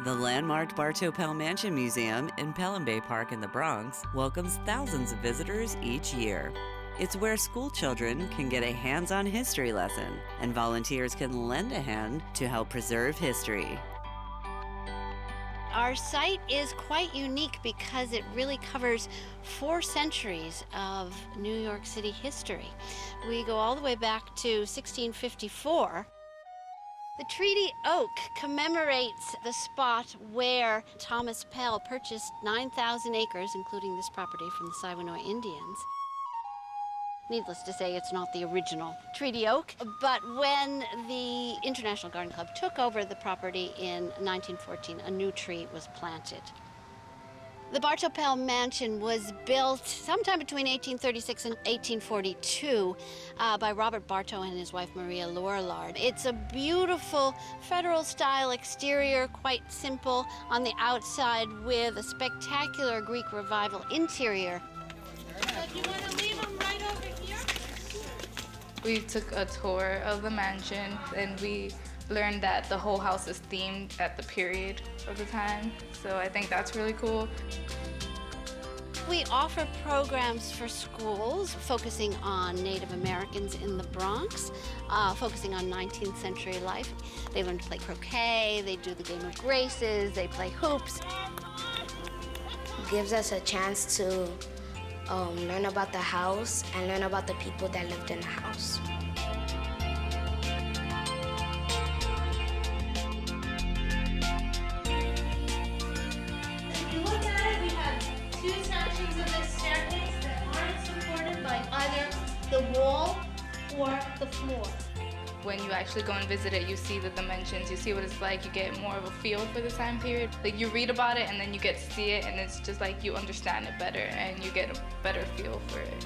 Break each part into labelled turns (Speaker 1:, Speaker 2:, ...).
Speaker 1: The landmark Bartow Pell Mansion Museum in Pelham Bay Park in the Bronx welcomes thousands of visitors each year. It's where school children can get a hands-on history lesson, and volunteers can lend a hand to help preserve history.
Speaker 2: Our site is quite unique because it really covers 4 centuries of New York City history. We go all the way back to 1654. The Treaty Oak commemorates the spot where Thomas Pell purchased 9,000 acres, including this property, from the Siwanoy Indians. Needless to say, it's not the original Treaty Oak, but when the International Garden Club took over the property in 1914, a new tree was planted. The Bartow Pell Mansion was built sometime between 1836 and 1842 by Robert Bartow and his wife Maria Lorillard. It's a beautiful federal-style exterior, quite simple on the outside, with a spectacular Greek Revival interior.
Speaker 3: If you want to leave them right over here.
Speaker 4: We took a tour of the mansion, and we learned that the whole house is themed at the period of the time. So I think that's really cool.
Speaker 2: We offer programs for schools focusing on Native Americans in the Bronx, focusing on 19th century life. They learn to play croquet, they do the game of graces, they play hoops.
Speaker 5: It gives us a chance to learn about the house and learn about the people that lived in the house.
Speaker 3: If you look at it, we have 2 sections of this staircase that aren't supported by either the wall or the floor.
Speaker 4: When you actually go and visit it, you see the dimensions, you see what it's like, you get more of a feel for the time period. Like, you read about it and then you get to see it, and it's just like you understand it better and you get a better feel for it.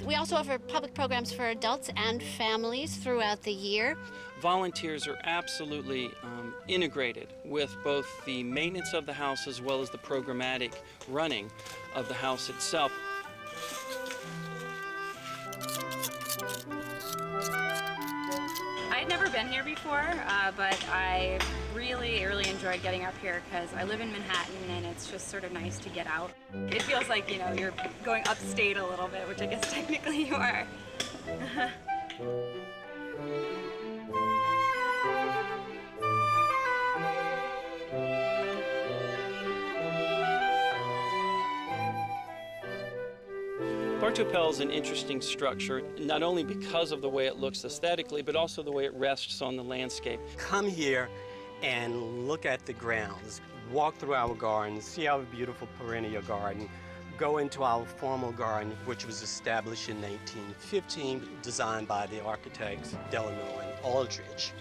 Speaker 2: We also offer public programs for adults and families throughout the year.
Speaker 6: Volunteers are absolutely integrated with both the maintenance of the house as well as the programmatic running of the house itself.
Speaker 7: I'd never been here before, but I really enjoyed getting up here because I live in Manhattan and it's just sort of nice to get out. It feels like, you know, you're going upstate a little bit, which I guess technically you are.
Speaker 6: Bartow Pell is an interesting structure, not only because of the way it looks aesthetically, but also the way it rests on the landscape.
Speaker 8: Come here and look at the grounds. Walk through our garden, see our beautiful perennial garden. Go into our formal garden, which was established in 1915, designed by the architects Delano and Aldrich.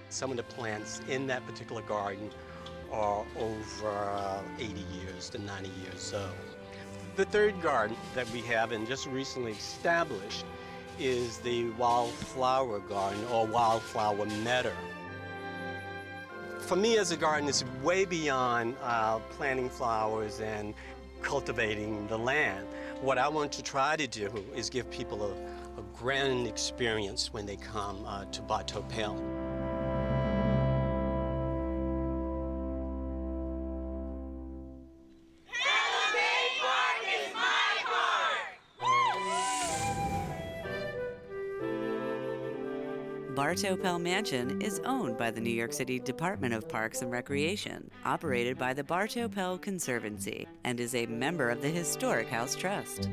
Speaker 8: Some of the plants in that particular garden are over 80 years to 90 years old. The third garden that we have and just recently established is the wildflower garden or wildflower meadow. For me as a gardener, it's way beyond planting flowers and cultivating the land. What I want to try to do is give people a grand experience when they come to Bartow Pell.
Speaker 1: Bartow Pell Mansion is owned by the New York City Department of Parks and Recreation, operated by the Bartow Pell Conservancy, and is a member of the Historic House Trust.